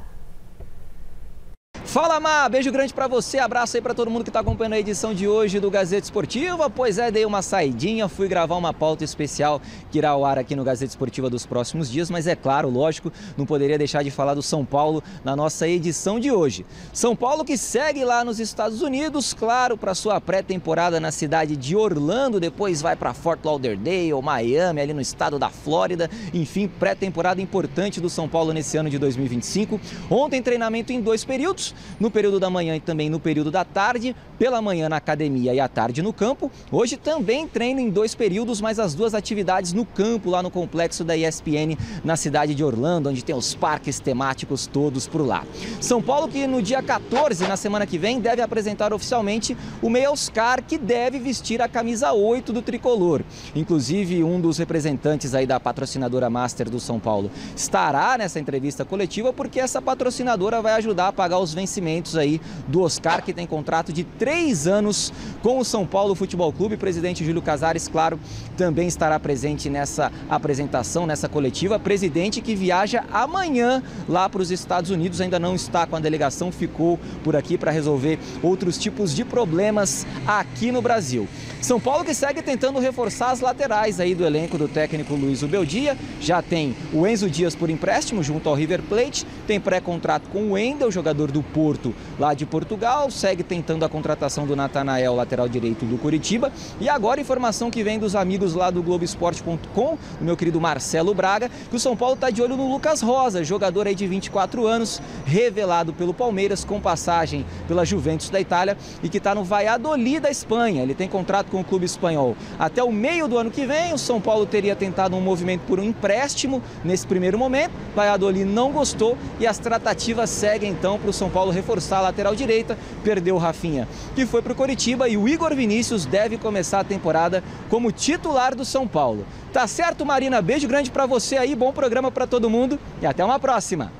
Fala, Má! Beijo grande pra você, abraço aí pra todo mundo que tá acompanhando a edição de hoje do Gazeta Esportiva. Pois é, dei uma saidinha, fui gravar uma pauta especial que irá ao ar aqui no Gazeta Esportiva dos próximos dias, mas é claro, lógico, não poderia deixar de falar do São Paulo na nossa edição de hoje. São Paulo que segue lá nos Estados Unidos, claro, para sua pré-temporada na cidade de Orlando, depois vai para Fort Lauderdale, Miami, ali no estado da Flórida. Enfim, pré-temporada importante do São Paulo nesse ano de 2025. Ontem, treinamento em 2 períodos. No período da manhã e também no período da tarde, pela manhã na academia e à tarde no campo. Hoje também treino em 2 períodos, mas as 2 atividades no campo, lá no complexo da ESPN, na cidade de Orlando, onde tem os parques temáticos todos por lá. São Paulo que no dia 14, na semana que vem, deve apresentar oficialmente o meia Oscar, que deve vestir a camisa 8 do tricolor. Inclusive, um dos representantes aí da patrocinadora Master do São Paulo estará nessa entrevista coletiva, porque essa patrocinadora vai ajudar a pagar os vencimentos aí do Oscar, que tem contrato de 3 anos com o São Paulo Futebol Clube. O presidente Júlio Casares, claro, também estará presente nessa apresentação, nessa coletiva. Presidente que viaja amanhã lá para os Estados Unidos, ainda não está com a delegação, ficou por aqui para resolver outros tipos de problemas aqui no Brasil. São Paulo que segue tentando reforçar as laterais aí do elenco do técnico Luiz Ubeldia. Já tem o Enzo Dias por empréstimo junto ao River Plate, tem pré-contrato com o Wendel, jogador do Porto, lá de Portugal, segue tentando a contratação do Natanael, lateral direito do Coritiba. E agora informação que vem dos amigos lá do Globoesporte.com, do meu querido Marcelo Braga, que o São Paulo está de olho no Lucas Rosa, jogador aí de 24 anos, revelado pelo Palmeiras, com passagem pela Juventus da Itália e que está no Valladolid da Espanha. Ele tem contrato com o clube espanhol até o meio do ano que vem. O São Paulo teria tentado um movimento por um empréstimo nesse primeiro momento, Valladolid não gostou e as tratativas seguem então para o São Paulo reforçar a lateral direita. Perdeu o Rafinha, que foi para o Coritiba, e o Igor Vinícius deve começar a temporada como titular do São Paulo. Tá certo, Marina? Beijo grande para você aí, bom programa para todo mundo e até uma próxima.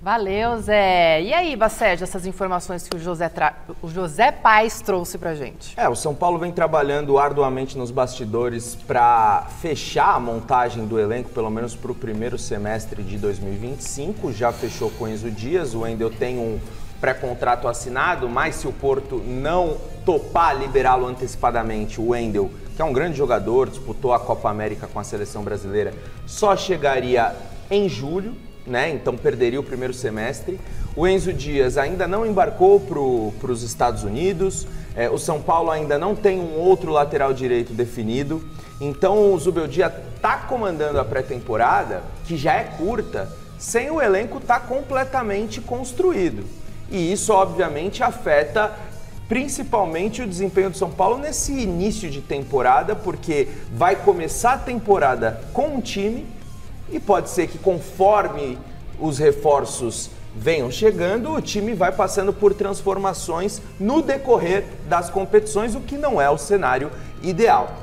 Valeu, Zé. E aí, Bacérgio, essas informações que o José Paes trouxe pra gente? O São Paulo vem trabalhando arduamente nos bastidores para fechar a montagem do elenco, pelo menos para o primeiro semestre de 2025. Já fechou com Enzo Dias, o Wendel tem um pré-contrato assinado, mas se o Porto não topar liberá-lo antecipadamente, o Wendel, que é um grande jogador, disputou a Copa América com a seleção brasileira, só chegaria em julho, né? Então perderia o primeiro semestre. O Enzo Dias ainda não embarcou para os Estados Unidos, o São Paulo ainda não tem um outro lateral direito definido, então o Zubeldia está comandando a pré-temporada, que já é curta, sem o elenco estar completamente construído. E isso obviamente afeta principalmente o desempenho do São Paulo nesse início de temporada, porque vai começar a temporada com um time, e pode ser que conforme os reforços venham chegando, o time vai passando por transformações no decorrer das competições, o que não é o cenário ideal.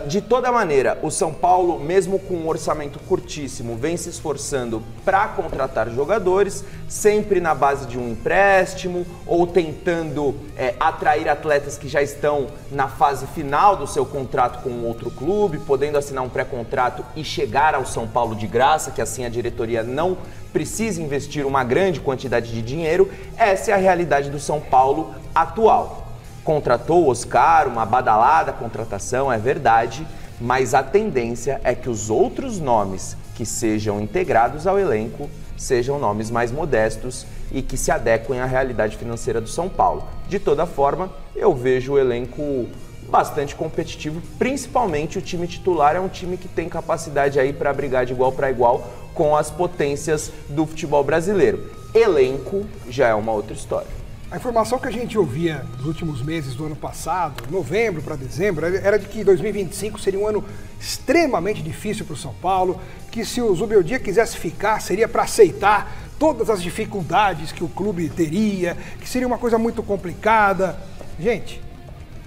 De toda maneira, o São Paulo, mesmo com um orçamento curtíssimo, vem se esforçando para contratar jogadores, sempre na base de um empréstimo ou tentando atrair atletas que já estão na fase final do seu contrato com outro clube, podendo assinar um pré-contrato e chegar ao São Paulo de graça, que assim a diretoria não precisa investir uma grande quantidade de dinheiro. Essa é a realidade do São Paulo atual. Contratou o Oscar, uma badalada contratação, é verdade, mas a tendência é que os outros nomes que sejam integrados ao elenco sejam nomes mais modestos e que se adequem à realidade financeira do São Paulo. De toda forma, eu vejo o elenco bastante competitivo, principalmente o time titular é um time que tem capacidade aí para brigar de igual para igual com as potências do futebol brasileiro. Elenco já é uma outra história. A informação que a gente ouvia nos últimos meses do ano passado, novembro para dezembro, era de que 2025 seria um ano extremamente difícil para o São Paulo, que se o Zubeldia quisesse ficar, seria para aceitar todas as dificuldades que o clube teria, que seria uma coisa muito complicada. Gente,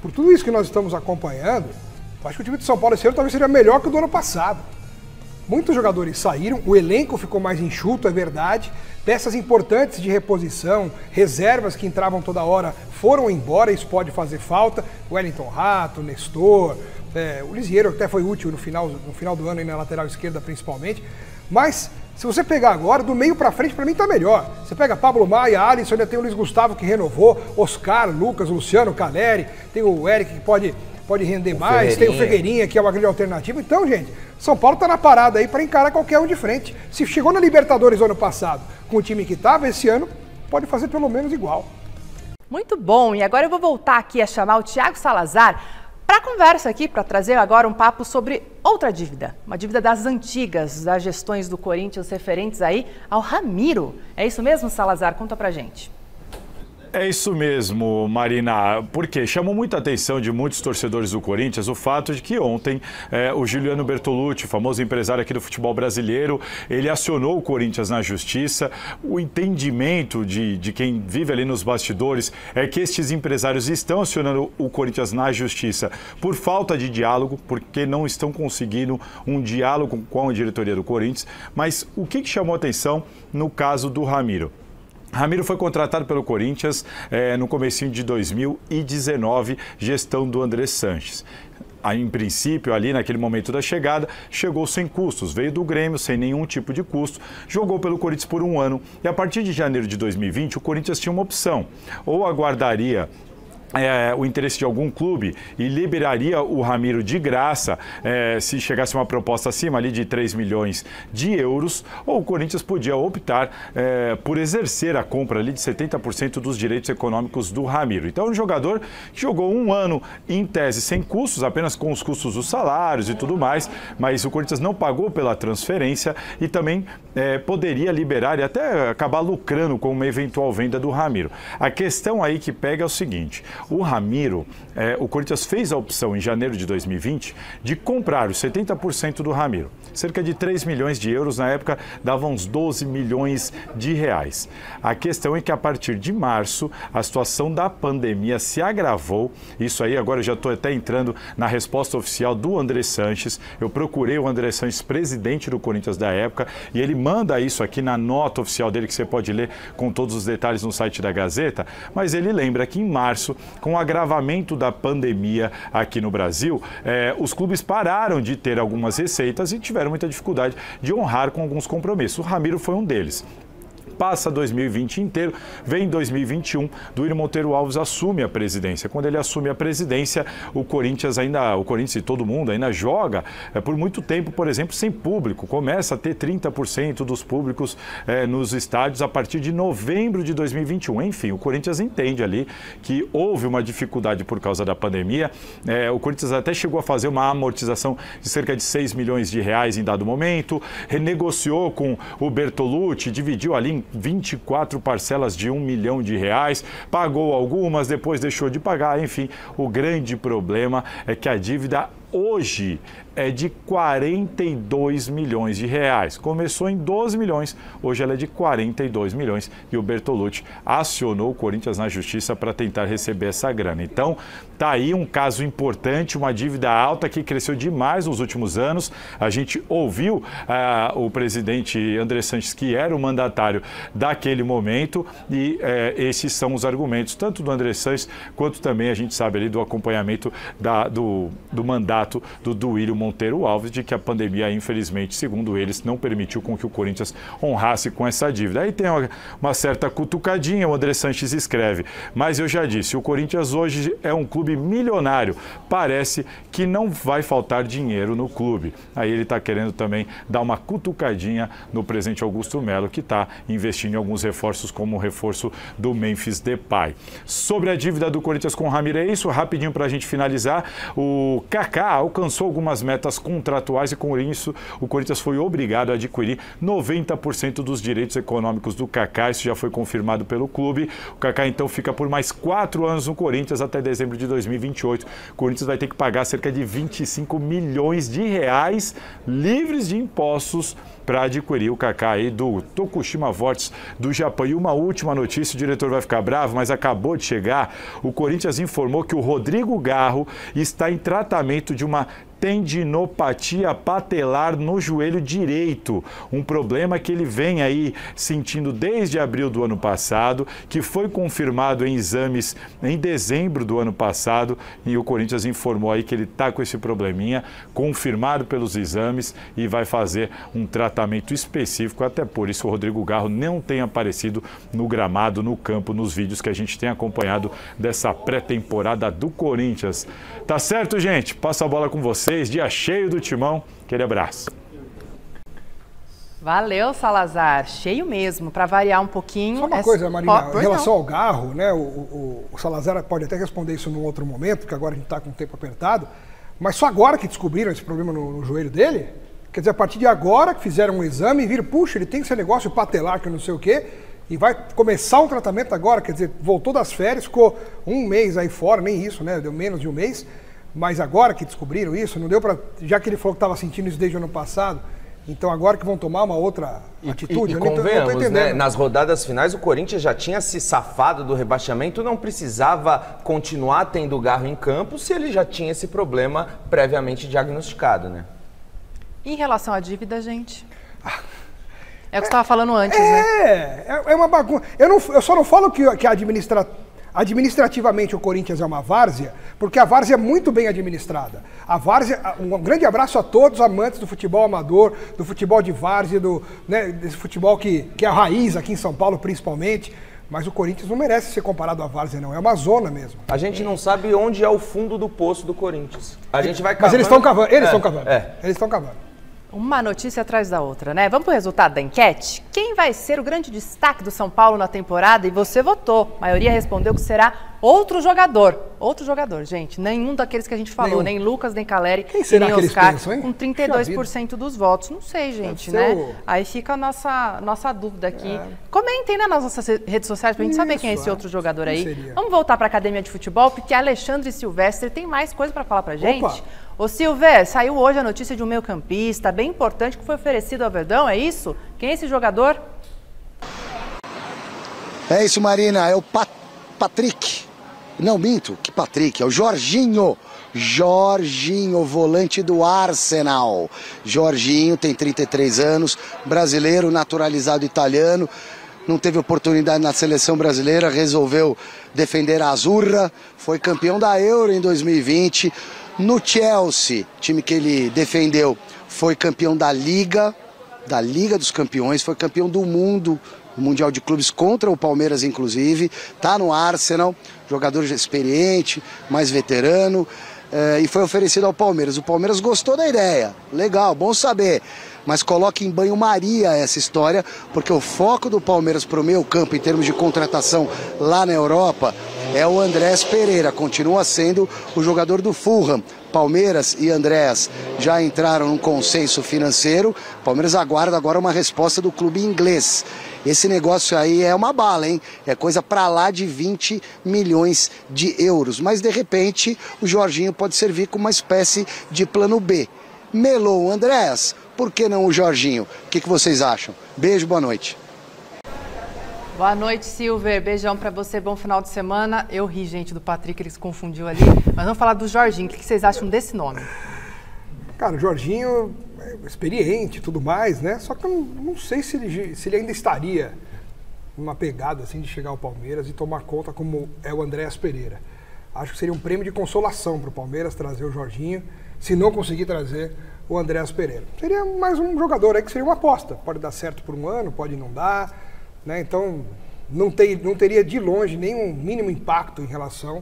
por tudo isso que nós estamos acompanhando, acho que o time de São Paulo esse ano talvez seria melhor que o do ano passado. Muitos jogadores saíram, o elenco ficou mais enxuto, é verdade. Peças importantes de reposição, reservas que entravam toda hora foram embora, isso pode fazer falta. Wellington Rato, Nestor, o Lisieiro até foi útil no final do ano, aí na lateral esquerda principalmente. Mas se você pegar agora, do meio pra frente, pra mim tá melhor. Você pega Pablo Maia, Alisson, ainda tem o Luiz Gustavo que renovou, Oscar, Lucas, Luciano, Caleri, tem o Eric que pode render mais, tem o Ferreirinha, que é uma grande alternativa. Então, gente, São Paulo tá na parada aí para encarar qualquer um de frente. Se chegou na Libertadores ano passado com o time que estava, esse ano pode fazer pelo menos igual. Muito bom, e agora eu vou voltar aqui a chamar o Thiago Salazar para a conversa aqui, para trazer agora um papo sobre outra dívida, uma dívida das antigas, das gestões do Corinthians referentes aí ao Ramiro. É isso mesmo, Salazar? Conta pra gente. É isso mesmo, Marina, porque chamou muita atenção de muitos torcedores do Corinthians o fato de que ontem o Juliano Bertolucci, famoso empresário aqui do futebol brasileiro, ele acionou o Corinthians na justiça. O entendimento de quem vive ali nos bastidores é que estes empresários estão acionando o Corinthians na justiça por falta de diálogo, porque não estão conseguindo um diálogo com a diretoria do Corinthians. Mas o que chamou atenção no caso do Ramiro? Ramiro foi contratado pelo Corinthians no comecinho de 2019, gestão do André Sanches. Aí, em princípio, ali naquele momento da chegada, chegou sem custos, veio do Grêmio sem nenhum tipo de custo, jogou pelo Corinthians por um ano e a partir de janeiro de 2020 o Corinthians tinha uma opção, ou aguardaria o interesse de algum clube e liberaria o Ramiro de graça se chegasse uma proposta acima ali de 3 milhões de euros, ou o Corinthians podia optar por exercer a compra ali de 70% dos direitos econômicos do Ramiro. Então, um jogador que jogou um ano em tese sem custos, apenas com os custos dos salários e tudo mais, mas o Corinthians não pagou pela transferência e também poderia liberar e até acabar lucrando com uma eventual venda do Ramiro. A questão aí que pega é o seguinte: o Ramiro, o Corinthians fez a opção em janeiro de 2020 de comprar os 70% do Ramiro. Cerca de 3 milhões de euros, na época davam uns 12 milhões de reais. A questão é que a partir de março a situação da pandemia se agravou. Isso aí agora eu já estou até entrando na resposta oficial do André Sanches. Eu procurei o André Sanches, presidente do Corinthians da época, e ele manda isso aqui na nota oficial dele, que você pode ler com todos os detalhes no site da Gazeta, mas ele lembra que em março, com o agravamento da pandemia aqui no Brasil, os clubes pararam de ter algumas receitas e tiveram muita dificuldade de honrar com alguns compromissos. O Ramiro foi um deles. Passa 2020 inteiro, vem 2021, Duílio Monteiro Alves assume a presidência. Quando ele assume a presidência, o Corinthians e todo mundo ainda joga por muito tempo, por exemplo, sem público. Começa a ter 30% dos públicos nos estádios a partir de novembro de 2021. Enfim, o Corinthians entende ali que houve uma dificuldade por causa da pandemia. O Corinthians até chegou a fazer uma amortização de cerca de 6 milhões de reais em dado momento, renegociou com o Bertolucci, dividiu ali em 24 parcelas de 1 milhão de reais, pagou algumas, depois deixou de pagar. Enfim, o grande problema é que a dívida hoje é de 42 milhões de reais. Começou em 12 milhões, hoje ela é de 42 milhões e o Bertolucci acionou o Corinthians na justiça para tentar receber essa grana. Então, tá aí um caso importante, uma dívida alta que cresceu demais nos últimos anos. A gente ouviu o presidente André Sanches, que era o mandatário daquele momento, e esses são os argumentos, tanto do André Sanches, quanto também a gente sabe ali do acompanhamento do mandato do Duílio Monteiro Alves, de que a pandemia, infelizmente, segundo eles, não permitiu com que o Corinthians honrasse com essa dívida. Aí tem uma certa cutucadinha, o André Sanches escreve, mas eu já disse, o Corinthians hoje é um clube milionário, parece que não vai faltar dinheiro no clube. Aí ele está querendo também dar uma cutucadinha no presidente Augusto Melo, que está investindo em alguns reforços, como o reforço do Memphis Depay. Sobre a dívida do Corinthians com o Ramiro, é isso, rapidinho para a gente finalizar. O Kaká alcançou algumas metas contratuais e com isso o Corinthians foi obrigado a adquirir 90% dos direitos econômicos do Kaká, isso já foi confirmado pelo clube. O Kaká então fica por mais 4 anos no Corinthians até dezembro de 2028. O Corinthians vai ter que pagar cerca de 25 milhões de reais livres de impostos para adquirir o Kaká aí do Tokushima Vortis do Japão. E uma última notícia, o diretor vai ficar bravo, mas acabou de chegar. O Corinthians informou que o Rodrigo Garro está em tratamento de uma tendinopatia patelar no joelho direito, um problema que ele vem aí sentindo desde abril do ano passado, que foi confirmado em exames em dezembro do ano passado, e o Corinthians informou aí que ele está com esse probleminha, confirmado pelos exames, e vai fazer um tratamento específico. Até por isso o Rodrigo Garro não tem aparecido no gramado, no campo, nos vídeos que a gente tem acompanhado dessa pré-temporada do Corinthians. Tá certo, gente? Passa a bola com vocês. Dia cheio do Timão. Aquele abraço. Valeu, Salazar. Cheio mesmo, para variar um pouquinho. Só uma coisa, Marina, em relação ao Garro, né, o Salazar pode até responder isso num outro momento, porque agora a gente está com o tempo apertado, mas só agora que descobriram esse problema no joelho dele? Quer dizer, a partir de agora que fizeram um exame e viram, puxa, ele tem esse negócio patelar que não sei o quê, e vai começar um tratamento agora, quer dizer, voltou das férias, ficou um mês aí fora, nem isso, né, deu menos de um mês, mas agora que descobriram isso, não deu para, já que ele falou que estava sentindo isso desde o ano passado, então agora que vão tomar uma outra atitude, eu não tô entendendo. Né? Nas rodadas finais o Corinthians já tinha se safado do rebaixamento, não precisava continuar tendo Garro em campo se ele já tinha esse problema previamente diagnosticado, né? Em relação à dívida, gente... É o que você estava falando antes, né? É uma bagunça. Eu só não falo que administrativamente o Corinthians é uma várzea, porque a várzea é muito bem administrada. A várzea, um grande abraço a todos os amantes do futebol amador, do futebol de várzea, desse futebol que é a raiz aqui em São Paulo principalmente. Mas o Corinthians não merece ser comparado à várzea, não. É uma zona mesmo. A gente não sabe onde é o fundo do poço do Corinthians. A gente vai cavando... Mas eles estão cavando. Eles estão cavando. Uma notícia atrás da outra, né? Vamos para o resultado da enquete? Quem vai ser o grande destaque do São Paulo na temporada? E você votou. A maioria respondeu que será outro jogador. Outro jogador, gente. Nenhum daqueles que a gente falou. Nem Lucas, nem Caleri, nem Oscar. Pensam, com 32% dos votos. Não sei, gente, né? Aí fica a nossa dúvida aqui. Comentem nas nossas redes sociais pra gente saber quem é esse outro jogador aí. Vamos voltar para a Academia de Futebol, porque Alexandre Silvestre tem mais coisa para falar pra gente. Opa. Ô Silvestre, saiu hoje a notícia de um meio-campista bem importante que foi oferecido ao Verdão, é isso? Quem é esse jogador? É isso, Marina, é o Patrick. Não, minto, que Patrick, é o Jorginho. Jorginho, volante do Arsenal. Jorginho tem 33 anos, brasileiro, naturalizado italiano. Não teve oportunidade na seleção brasileira, resolveu defender a Azurra. Foi campeão da Euro em 2020. No Chelsea, time que ele defendeu, foi campeão da Liga dos Campeões, foi campeão do mundo, o Mundial de Clubes contra o Palmeiras, inclusive. Tá no Arsenal, jogador experiente, mais veterano, e foi oferecido ao Palmeiras. O Palmeiras gostou da ideia, legal, bom saber. Mas coloque em banho-maria essa história, porque o foco do Palmeiras para o meio campo, em termos de contratação lá na Europa, é o Andrés Pereira, continua sendo o jogador do Fulham. Palmeiras e Andrés já entraram num consenso financeiro, Palmeiras aguarda agora uma resposta do clube inglês. Esse negócio aí é uma bala, hein? É coisa para lá de 20 milhões de euros. Mas, de repente, o Jorginho pode servir como uma espécie de plano B. melou o Andréas, por que não o Jorginho? O que vocês acham? Beijo, boa noite. Boa noite, Silver. Beijão pra você, bom final de semana. Eu ri, gente, do Patrick, ele se confundiu ali. Mas vamos falar do Jorginho. O que vocês acham desse nome? Cara, o Jorginho é experiente e tudo mais, né? Só que eu não sei se ele ainda estaria numa pegada assim de chegar ao Palmeiras e tomar conta como é o Andréas Pereira. Acho que seria um prêmio de consolação para o Palmeiras trazer o Jorginho, se não conseguir trazer o Andréas Pereira. Seria mais um jogador aí que seria uma aposta. Pode dar certo por um ano, pode não dar, né? Então não teria de longe nenhum mínimo impacto em relação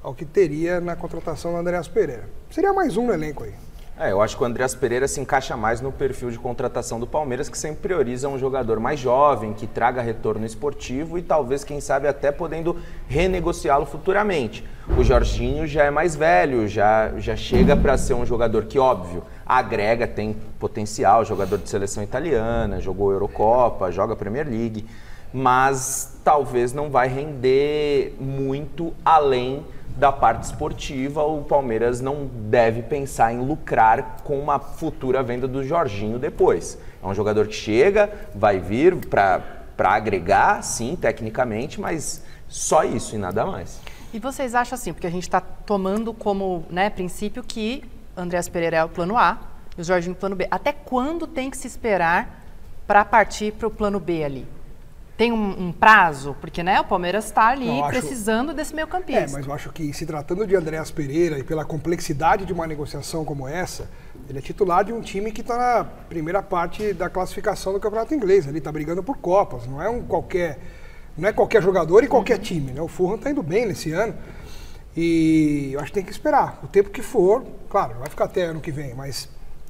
ao que teria na contratação do Andréas Pereira. Seria mais um no elenco aí. Eu acho que o Andréas Pereira se encaixa mais no perfil de contratação do Palmeiras, que sempre prioriza um jogador mais jovem, que traga retorno esportivo e talvez, quem sabe, até podendo renegociá-lo futuramente. O Jorginho já é mais velho, já chega para ser um jogador que, óbvio, agrega, tem potencial, jogador de seleção italiana, jogou Eurocopa, joga Premier League, mas talvez não vai render muito além da parte esportiva. O Palmeiras não deve pensar em lucrar com uma futura venda do Jorginho depois. É um jogador que chega, vai vir para agregar, sim, tecnicamente, mas só isso e nada mais. E vocês acham assim, porque a gente está tomando como princípio que Andréas Pereira é o plano A e o Jorginho o plano B. Até quando tem que se esperar para partir para o plano B ali? Tem um prazo? Porque o Palmeiras está ali precisando desse meio campista. Mas eu acho que, se tratando de Andréas Pereira e pela complexidade de uma negociação como essa, ele é titular de um time que está na primeira parte da classificação do Campeonato Inglês. Ele está brigando por Copas, não é qualquer jogador e qualquer time, né? O Fulham está indo bem nesse ano e eu acho que tem que esperar. O tempo que for, claro, não vai ficar até ano que vem, mas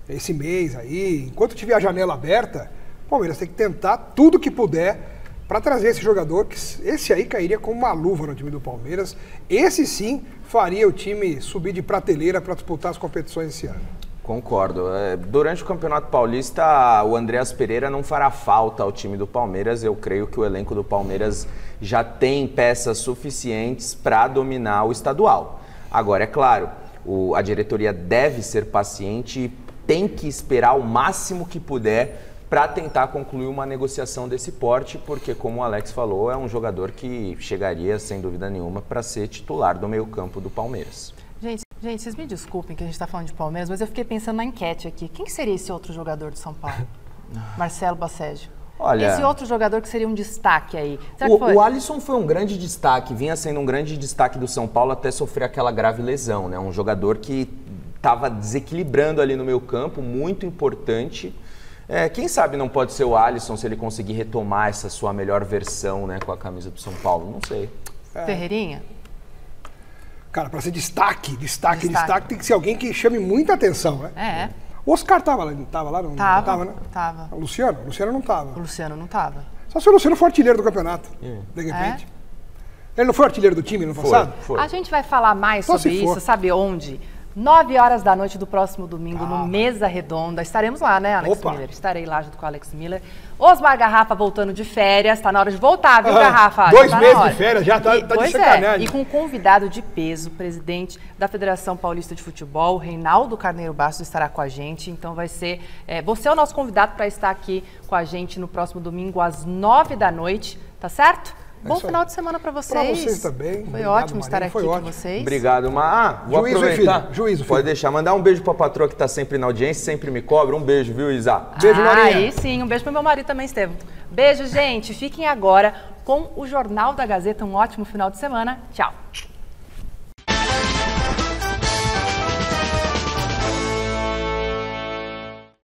esse mês aí, enquanto tiver a janela aberta, o Palmeiras tem que tentar tudo que puder para trazer esse jogador, que esse aí cairia como uma luva no time do Palmeiras. Esse sim faria o time subir de prateleira para disputar as competições esse ano. Concordo. Durante o Campeonato Paulista, o Andréas Pereira não fará falta ao time do Palmeiras. Eu creio que o elenco do Palmeiras já tem peças suficientes para dominar o estadual. Agora, é claro, a diretoria deve ser paciente e tem que esperar o máximo que puder para tentar concluir uma negociação desse porte, porque, como o Alex falou, é um jogador que chegaria, sem dúvida nenhuma, para ser titular do meio-campo do Palmeiras. Gente, vocês me desculpem que a gente está falando de Palmeiras, mas eu fiquei pensando na enquete aqui. Quem seria esse outro jogador de São Paulo? Marcelo Bassege. Olha, esse outro jogador que seria um destaque aí. O Alisson foi um grande destaque, vinha sendo um grande destaque do São Paulo até sofrer aquela grave lesão, né? Um jogador que estava desequilibrando ali no meio-campo, muito importante. Quem sabe não pode ser o Alisson se ele conseguir retomar essa sua melhor versão, né, com a camisa do São Paulo, não sei. Ferreirinha? Cara, para ser destaque tem que ser alguém que chame muita atenção, né? O Oscar tava lá, não tava, né? Tava. O Luciano não tava. O Luciano não tava. Só se o Luciano for artilheiro do campeonato, de repente. Ele não foi artilheiro do time no passado? Foi. A gente vai falar mais sobre isso, sabe onde? 9 horas da noite do próximo domingo, no Mesa Redonda. Estaremos lá, né, Alex Miller? Estarei lá junto com o Alex Miller. Osmar Garrafa voltando de férias. Tá na hora de voltar, viu, Garrafa? 2 meses de férias, já tá de sacanagem. E com um convidado de peso, o presidente da Federação Paulista de Futebol, Reinaldo Carneiro Bastos, estará com a gente. Então vai ser... você é o nosso convidado para estar aqui com a gente no próximo domingo, às 9 da noite. Tá certo? Bom final de semana para vocês. Para vocês também. Foi ótimo estar aqui com vocês. Obrigado, vou aproveitar. Juízo, pode deixar. Mandar um beijo para a patroa que está sempre na audiência, sempre me cobra. Um beijo, viu, Isa? Beijo, Maria. Aí sim, um beijo para meu marido também, Estevam. Beijo, gente. Fiquem agora com o Jornal da Gazeta. Um ótimo final de semana. Tchau.